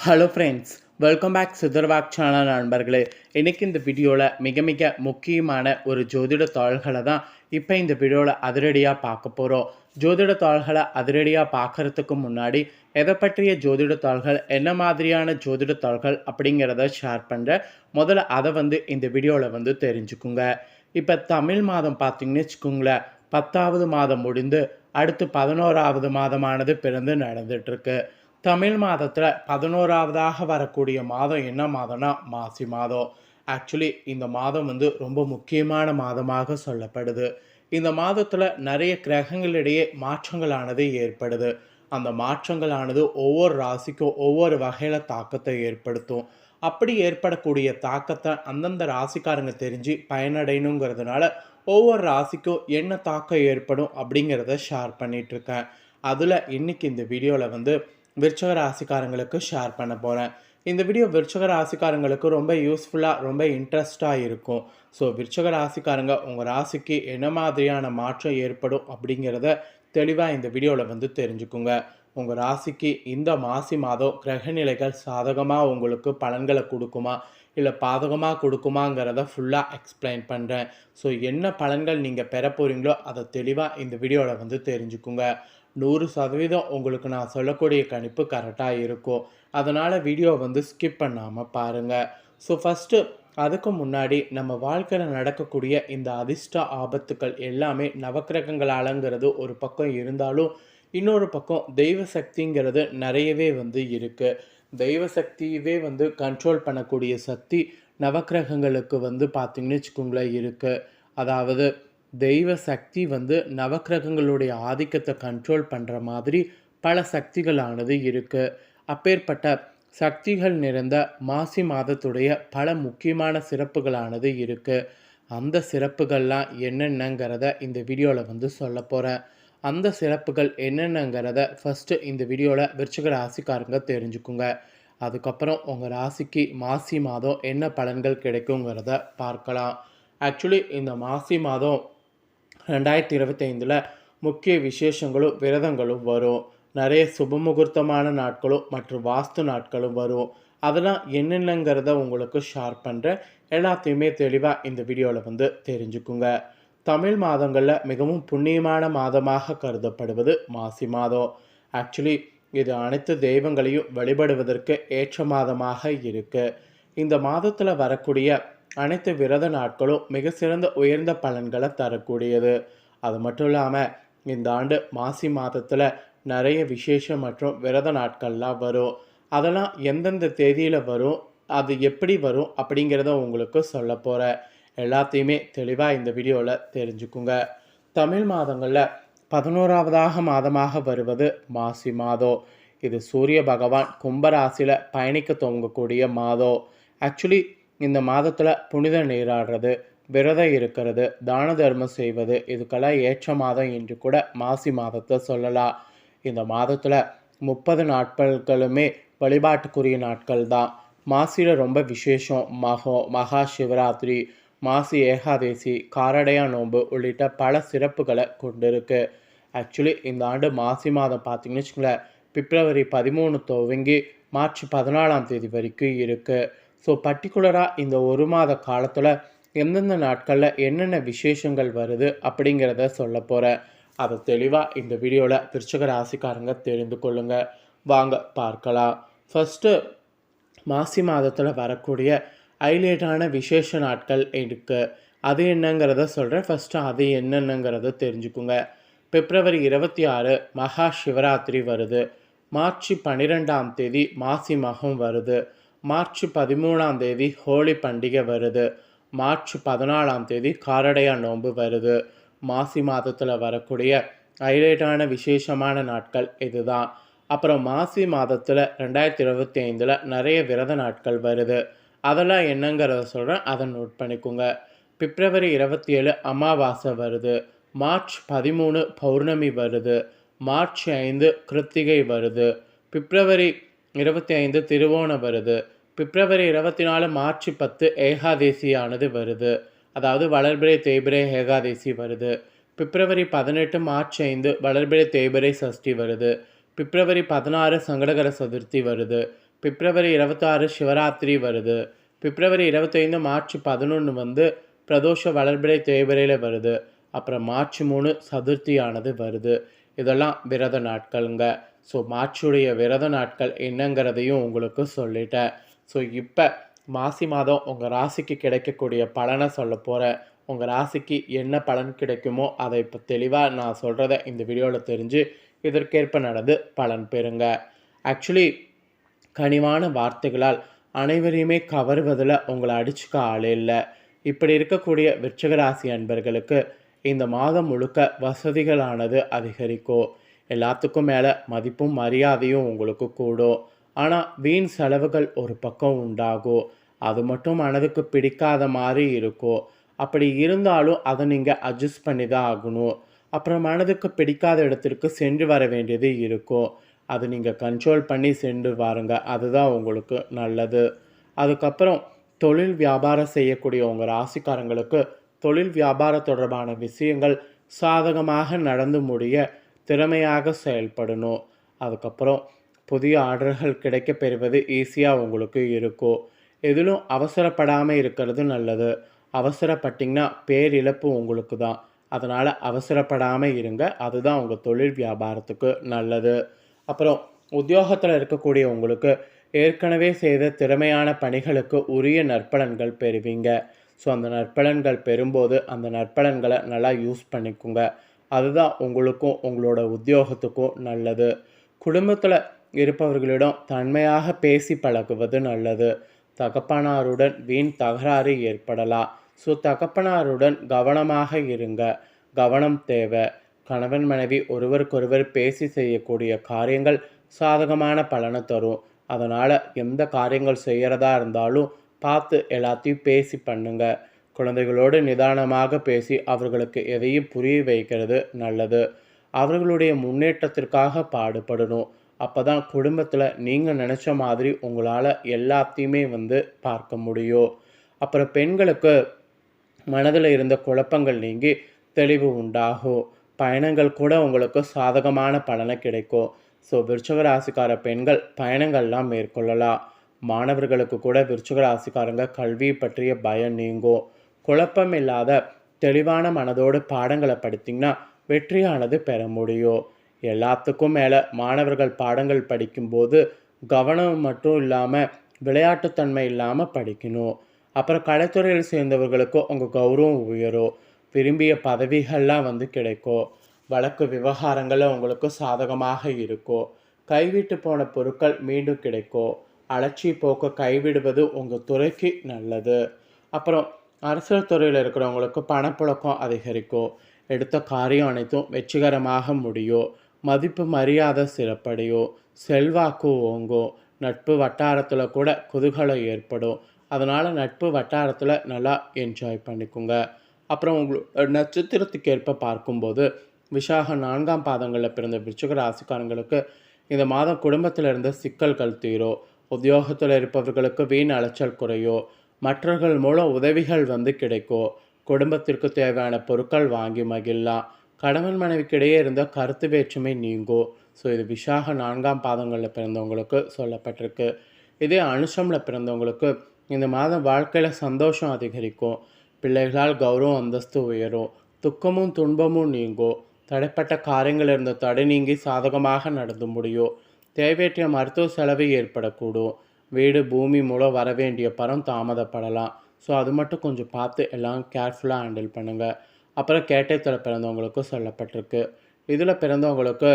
Hello friends, welcome back சிதர்வாக் channel நண்பர்களே. இன்றைக்கி இந்த வீடியோவில் மிக முக்கியமான ஒரு ஜோதிட தாள்களை தான் இப்போ இந்த வீடியோவில் அதிரடியாக பார்க்க போகிறோம். ஜோதிட தாள்களை அதிரடியாக பார்க்குறதுக்கு முன்னாடி எதை பற்றிய ஜோதிட தாள்கள், என்ன மாதிரியான ஜோதிட தாள்கள் அப்படிங்கிறத ஷேர் பண்ணுறேன். முதல்ல அதை இந்த வீடியோவில் தெரிஞ்சுக்குங்க. இப்போ தமிழ் மாதம் பார்த்திங்கன்னு வச்சுக்கோங்களேன், 10வது மாதம் முடிந்து அடுத்து 11வது மாதமானது பிறந்து நடந்துகிட்ருக்கு. தமிழ் மாதத்தில் 11வதாக வரக்கூடிய மாதம் என்ன மாதம்னா மாசி மாதம். ஆக்சுவலி இந்த மாதம் ரொம்ப முக்கியமான மாதமாக சொல்லப்படுது. இந்த மாதத்தில் நிறைய கிரகங்களிடையே மாற்றங்களானது ஏற்படுது. அந்த மாற்றங்களானது ஒவ்வொரு ராசிக்கும் ஒவ்வொரு வகையில் தாக்கத்தை ஏற்படுத்தும். அப்படி ஏற்படக்கூடிய தாக்கத்தை அந்தந்த ராசிக்காரங்க தெரிஞ்சு பயனடையணுங்கிறதுனால ஒவ்வொரு ராசிக்கும் என்ன தாக்கம் ஏற்படும் அப்படிங்கிறத ஷேர் பண்ணிகிட்ருக்கேன். அதில் இன்றைக்கி இந்த வீடியோவில் விருச்சக ராசிக்காரங்களுக்கு ஷேர் பண்ண போகிறேன். இந்த வீடியோ விருச்சக ராசிக்காரங்களுக்கு ரொம்ப யூஸ்ஃபுல்லாக, ரொம்ப இன்ட்ரெஸ்டாக இருக்கும். ஸோ விருச்சக ராசிக்காரங்க உங்கள் ராசிக்கு என்ன மாதிரியான மாற்றம் ஏற்படும் அப்படிங்கிறத தெளிவாக இந்த வீடியோவில் தெரிஞ்சுக்குங்க. உங்கள் ராசிக்கு இந்த மாசி மாதம் கிரகநிலைகள் சாதகமாக உங்களுக்கு பலன்களை கொடுக்குமா இல்லை பாதகமாக கொடுக்குமாங்கிறத ஃபுல்லாக எக்ஸ்பிளைன் பண்ணுறேன். ஸோ என்ன பலன்கள் நீங்கள் பெற போகிறீங்களோ அதை தெளிவாக இந்த வீடியோவில் தெரிஞ்சுக்குங்க. 100% உங்களுக்கு நான் சொல்லக்கூடிய கணிப்பு கரெக்டாக இருக்கும். அதனால் வீடியோ ஸ்கிப் பண்ணாமல் பாருங்கள். ஸோ ஃபஸ்ட்டு அதுக்கு முன்னாடி நம்ம வாழ்க்கையில் நடக்கக்கூடிய இந்த அதிர்ஷ்ட ஆபத்துக்கள் எல்லாமே நவக்கிரகங்களாலங்கிறது ஒரு பக்கம் இருந்தாலும், இன்னொரு பக்கம் தெய்வ சக்திங்கிறது நிறையவே இருக்குது. தெய்வ சக்தியவே கண்ட்ரோல் பண்ணக்கூடிய சக்தி நவக்கிரகங்களுக்கு பார்த்திங்கன்னு வச்சுக்கோங்களேன் இருக்குது. அதாவது தெய்வ சக்தி நவக்கிரகங்களுடைய ஆதிக்கத்தை கண்ட்ரோல் பண்ணுற மாதிரி பல சக்திகளானது இருக்குது. அப்பேற்பட்ட சக்திகள் நிறைந்த மாசி மாதத்துடைய பல முக்கியமான சிறப்புகளானது இருக்குது. அந்த சிறப்புகள்லாம் என்னென்னங்கிறத இந்த வீடியோவில் சொல்ல போகிறேன். அந்த சிறப்புகள் என்னென்னங்கிறத ஃபஸ்ட்டு இந்த வீடியோவில் விருச்சிக ராசிக்காரங்க தெரிஞ்சுக்குங்க. அதுக்கப்புறம் உங்கள் ராசிக்கு மாசி மாதம் என்ன பலன்கள் கிடைக்குங்கிறத பார்க்கலாம். ஆக்சுவலி இந்த மாசி மாதம் 2025 முக்கிய விசேஷங்களும் விரதங்களும் வரும். நிறைய சுபமுகூர்த்தமான நாட்களும் மற்றும் வாஸ்து நாட்களும் வரும். அதெல்லாம் என்னென்னங்கிறத உங்களுக்கு ஷேர் பண்ணுறேன். எல்லாத்தையுமே தெளிவாக இந்த வீடியோவில் தெரிஞ்சுக்குங்க. தமிழ் மாதங்களில் மிகவும் புண்ணியமான மாதமாக கருதப்படுவது மாசி மாதம். ஆக்சுவலி இது அனைத்து தெய்வங்களையும் வழிபடுவதற்கு ஏற்ற மாதமாக இருக்குது. இந்த மாதத்தில் வரக்கூடிய அனைத்து விரத நாட்களும் மிக சிறந்த உயர்ந்த பலன்களை தரக்கூடியது. அது மட்டும் இல்லாமல் இந்த ஆண்டு மாசி மாதத்தில் நிறைய விசேஷம் மற்றும் விரத நாட்கள்லாம் வரும். அதெல்லாம் எந்தெந்த தேதியில் வரும், அது எப்படி வரும் அப்படிங்கிறத உங்களுக்கு சொல்ல போகிறேன். எல்லாத்தையுமே தெளிவாக இந்த வீடியோவில் தெரிஞ்சுக்குங்க. தமிழ் மாதங்களில் 11வது மாதமாக வருவது மாசி மாதம். இது சூரிய பகவான் கும்பராசியில் பயணிக்க துவங்கக்கூடிய மாதம். ஆக்சுவலி இந்த மாதத்தில் புனித நீராடுறது, விரதம் இருக்கிறது, தான தர்மம் செய்வது இதுக்கெல்லாம் ஏற்ற மாதம் என்று கூட மாசி மாதத்தை சொல்லலாம். இந்த மாதத்தில் 30 நாட்களுமே வழிபாட்டுக்குரிய நாட்கள் தான். மாசியில் ரொம்ப விசேஷம் மகா சிவராத்திரி, மாசி ஏகாதேசி, காரடையா நோன்பு உள்ளிட்ட பல சிறப்புகளை கொண்டிருக்கு. ஆக்சுவலி இந்த ஆண்டு மாசி மாதம் பார்த்திங்கன்னு வச்சுங்களேன், பிப்ரவரி 13 துவங்கி மார்ச் 14ஆம் தேதி வரைக்கும் இருக்குது. ஸோ பர்டிகுலராக இந்த ஒரு மாத காலத்தில் எந்தெந்த நாட்களில் என்னென்ன விசேஷங்கள் வருது அப்படிங்கிறத சொல்ல போகிறேன். அதை தெளிவாக இந்த வீடியோவில் விருச்சிக ராசிக்காரங்க தெரிந்து கொள்ளுங்கள். வாங்க பார்க்கலாம். ஃபஸ்ட்டு மாசி மாதத்தில் வரக்கூடிய ஹைலைட்டான விசேஷ நாட்கள் இருக்குது. அது என்னங்கிறத சொல்கிறேன். ஃபஸ்ட்டு அது என்னென்னங்கிறத தெரிஞ்சுக்குங்க. பிப்ரவரி 26 மகா சிவராத்திரி வருது. மார்ச் 12ஆம் தேதி மாசி மகம் வருது. மார்ச் 13ஆம் தேதி ஹோலி பண்டிகை வருது. மார்ச் 14ஆம் தேதி காரடையா நோன்பு வருது. மாசி மாதத்தில் வரக்கூடிய ஹைலைட்டான விசேஷமான நாட்கள் இதுதான். அப்புறம் மாசி மாதத்தில் 2025 நிறைய விரத நாட்கள் வருது. அதெல்லாம் என்னங்கிறத சொல்கிறேன், அதை நோட் பண்ணிக்கோங்க. பிப்ரவரி 27 அமாவாசை வருது. மார்ச் 13 பௌர்ணமி வருது. மார்ச் 5 கிருத்திகை வருது. பிப்ரவரி 25 திருவோணம் வருது. பிப்ரவரி 24 மார்ச் 10 ஏகாதேசியானது வருது. அதாவது வளர்பிறை தேய்பிறை ஏகாதேசி வருது. பிப்ரவரி 18 மார்ச் 5 வளர்பிறை தேய்பிறை சஷ்டி வருது. பிப்ரவரி 16 சங்கடகர சதுர்த்தி வருது. பிப்ரவரி 26 சிவராத்திரி வருது. பிப்ரவரி 25 மார்ச் 11 வந்து பிரதோஷ வளர்பிறை தேய்பிறையில் வருது. அப்புறம் மார்ச் 3 சதுர்த்தியானது வருது. இதெல்லாம் விரத நாட்களுங்க. ஸோ மார்ச்சுடைய விரத நாட்கள் என்னங்கிறதையும் உங்களுக்கு சொல்லிட்டேன். ஸோ இப்போ மாசி மாதம் உங்கள் ராசிக்கு கிடைக்கக்கூடிய பலனை சொல்ல போகிறேன். உங்கள் ராசிக்கு என்ன பலன் கிடைக்குமோ அதை இப்போ தெளிவாக நான் சொல்கிறத இந்த வீடியோவில் தெரிஞ்சு இதற்கேற்ப நடந்து பலன் பெறுங்க. ஆக்சுவலி கனிவான வார்த்தைகளால் அனைவரையுமே கவருவதில் உங்களை அடிச்சுக்க ஆளே இல்லை. இப்படி இருக்கக்கூடிய விருச்சிக ராசி அன்பர்களுக்கு இந்த மாதம் முழுக்க வசதிகளானது அதிகரிக்கும். எல்லாத்துக்கும் மேலே மதிப்பும் மரியாதையும் உங்களுக்கு கூடும். ஆனால் வீண் செலவுகள் ஒரு பக்கம் உண்டாகும். அது மட்டும் மனதுக்கு பிடிக்காத மாதிரி இருக்கும். அப்படி இருந்தாலும் அதை நீங்கள் அட்ஜஸ்ட் பண்ணி தான் ஆகணும். அப்புறம் மனதுக்கு பிடிக்காத இடத்திற்கு சென்று வர வேண்டியது இருக்கும். அது நீங்கள் கண்ட்ரோல் பண்ணி சென்று வாருங்க. அதுதான் உங்களுக்கு நல்லது. அதுக்கப்புறம் தொழில் வியாபாரம் செய்யக்கூடிய உங்கள் ராசிக்காரங்களுக்கு தொழில் வியாபாரம் தொடர்பான விஷயங்கள் சாதகமாக நடந்து முடிய திறமையாக செயல்படணும். அதுக்கப்புறம் புதிய ஆர்டர்கள் கிடைக்க பெறுவது ஈஸியாக உங்களுக்கு இருக்கும். எதிலும் அவசரப்படாமல் இருக்கிறது நல்லது. அவசரப்பட்டிங்கன்னா பேரிழப்பு உங்களுக்கு தான். அதனால் அவசரப்படாமல் இருங்க. அதுதான் உங்கள் தொழில் வியாபாரத்துக்கு நல்லது. அப்புறம் உத்தியோகத்தில் இருக்கக்கூடிய உங்களுக்கு ஏற்கனவே செய்த திறமையான பணிகளுக்கு உரிய நற்பலன்கள் பெறுவீங்க. ஸோ அந்த நற்பலன்கள் பெறும்போது அந்த நற்பலன்களை நல்லா யூஸ் பண்ணிக்கோங்க. அதுதான் உங்களுக்கும் உங்களோட உத்தியோகத்துக்கும் நல்லது. குடும்பத்தில் இருப்பவர்களிடம் தன்மையாக பேசி பழகுவது நல்லது. தகப்பனாருடன் வீண் தகராறு ஏற்படலாம். ஸோ தகப்பனாருடன் கவனமாக இருங்க. கவனம் தேவை. கணவன் மனைவி ஒருவருக்கொருவர் பேசி செய்யக்கூடிய காரியங்கள் சாதகமான பலனை தரும். அதனால் எந்த காரியங்கள் செய்கிறதா இருந்தாலும் பார்த்து எல்லாத்தையும் பேசி பண்ணுங்க. குழந்தைகளோடு நிதானமாக பேசி அவர்களுக்கு எதையும் புரிய வைக்கிறது நல்லது. அவர்களுடைய முன்னேற்றத்திற்காக பாடுபடணும். அப்போ தான் குடும்பத்தில் நீங்கள் நினச்ச மாதிரி உங்களால் எல்லாத்தையுமே பார்க்க முடியும். அப்புறம் பெண்களுக்கு மனதில் இருந்த குழப்பங்கள் நீங்கி தெளிவு உண்டாகும். பயணங்கள் கூட உங்களுக்கு சாதகமான பலனை கிடைக்கும். ஸோ விருச்சிக ராசிக்கார பெண்கள் பயணங்கள்லாம் மேற்கொள்ளலாம். மாணவர்களுக்கு கூட விருச்சிக ராசிக்காரங்க கல்வி பற்றிய பயம் நீங்கும். குழப்பம் இல்லாத தெளிவான மனதோடு பாடங்களை படித்திங்கன்னா வெற்றியானது பெற முடியும். எல்லாத்துக்கும் மேலே மாணவர்கள் பாடங்கள் படிக்கும்போது கவனம் மட்டும் இல்லாமல் விளையாட்டுத்தன்மை இல்லாமல் படிக்கணும். அப்புறம் கலைத்துறையில் சேர்ந்தவர்களுக்கு உங்கள் கௌரவம் உயரும். விரும்பிய பதவிகள்லாம் கிடைக்கும். வழக்கு விவகாரங்களில் உங்களுக்கு சாதகமாக இருக்கும். கைவிட்டு போன பொருட்கள் மீண்டும் கிடைக்கும். அலட்சிய போக்க கைவிடுவது உங்கள் துறைக்கு நல்லது. அப்புறம் அரசியல் துறையில் இருக்கிறவங்களுக்கு பணப்புழக்கம் அதிகரிக்கும். எடுத்த காரியம் அனைத்தும் வெற்றிகரமாக முடியும். மதிப்பு மரியாதை சிறப்படையும். செல்வாக்கு ஓங்கும். நட்பு வட்டாரத்தில் கூட குதூகலம் ஏற்படும். அதனால் நட்பு வட்டாரத்தில் நல்லா என்ஜாய் பண்ணிக்கோங்க. அப்புறம் உங்களுக்கு நட்சத்திரத்துக்கு ஏற்ப பார்க்கும்போது விசாக 4ஆம் பாதங்களில் பிறந்த விருச்சிக ராசிக்காரங்களுக்கு இந்த மாதம் குடும்பத்தில் இருந்த சிக்கல்கள் தீரும். உத்தியோகத்தில் இருப்பவர்களுக்கு வீண் அலைச்சல் குறையும். மற்றவர்கள் மூலம் உதவிகள் கிடைக்கும். குடும்பத்திற்கு தேவையான பொருட்கள் வாங்கி மகிழலாம். கணவன் மனைவிக்கிடையே இருந்த கருத்து வேற்றுமை நீங்கும். ஸோ இது விசாக 4ஆம் பாதங்களில் பிறந்தவங்களுக்கு சொல்லப்பட்டிருக்கு. இதே அனுஷமில் பிறந்தவங்களுக்கு இந்த மாதம் வாழ்க்கையில் சந்தோஷம் அதிகரிக்கும். பிள்ளைகளால் கௌரவம் அந்தஸ்து உயரும். துக்கமும் துன்பமும் நீங்கும். தடைப்பட்ட காரியங்கள் இருந்த தடை நீங்கி சாதகமாக நடந்து முடியும். தேவையற்ற மருத்துவ செலவு ஏற்படக்கூடும். வீடு பூமி மூலம் வர வேண்டிய பணம் தாமதப்படலாம். ஸோ அது மட்டும் கொஞ்சம் பார்த்து எல்லாம் கேர்ஃபுல்லாக ஹேண்டில் பண்ணுங்கள். அப்புறம் கேட்டத்தில் பிறந்தவங்களுக்கு சொல்லப்பட்டிருக்கு. இதில் பிறந்தவங்களுக்கு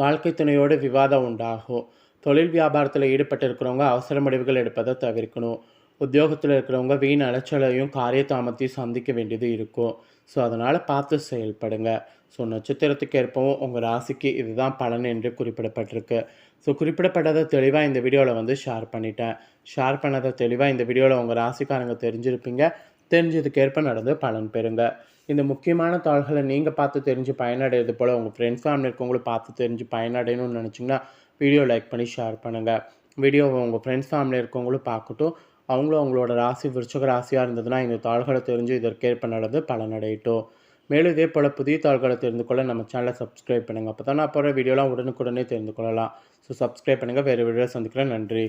வாழ்க்கை துணையோடு விவாதம் உண்டாகும். தொழில் வியாபாரத்தில் ஈடுபட்டு இருக்கிறவங்க அவசர முடிவுகள் எடுப்பதை தவிர்க்கணும். உத்தியோகத்தில் இருக்கிறவங்க வீண் அலைச்சலையும் காரியத்தாமத்தையும் சந்திக்க வேண்டியது இருக்கும். ஸோ அதனால் பார்த்து செயல்படுங்க. ஸோ நட்சத்திரத்துக்கு ஏற்பவும் உங்கள் ராசிக்கு இதுதான் பலன் என்று குறிப்பிடப்பட்டிருக்கு. ஸோ குறிப்பிடப்பட்டதை தெளிவாக இந்த வீடியோவில் ஷேர் பண்ணிட்டேன். ஷேர் பண்ணதை தெளிவாக இந்த வீடியோவில் உங்கள் ராசிக்காரங்க தெரிஞ்சிருப்பீங்க. தெரிஞ்சதுக்கேற்ப நடந்து பலன் பெறுங்க. இந்த முக்கியமான தாள்களை நீங்கள் பார்த்து தெரிஞ்சு பயனடைகிறது போல் உங்கள் ஃப்ரெண்ட்ஸ் ஃபேமிலி இருக்கவங்களும் பார்த்து தெரிஞ்சு பயனடையணும்னு நினச்சிங்கன்னா வீடியோ லைக் பண்ணி ஷேர் பண்ணுங்கள். வீடியோவை உங்கள் ஃப்ரெண்ட்ஸ் ஃபேமிலி இருக்கவங்களும் பார்க்கட்டும். அவங்களும் அவங்களோட ராசி விருச்சிக ராசியாக இருந்ததுன்னா இந்த தாள்களை தெரிஞ்சு இதற்கேற்ப நடந்து பலனடையட்டும். மேலும் இதே போல் புதிய தாள்களை தெரிந்து கொள்ள நம்ம சேனலை சப்ஸ்கிரைப் பண்ணுங்கள். அப்போ தான் நான் போகிற வீடியோலாம் உடனுக்குடனே தெரிந்து கொள்ளலாம். ஸோ சப்ஸ்கிரைப் பண்ணுங்கள். வேறு வீடியோ சந்திக்கிறேன். நன்றி.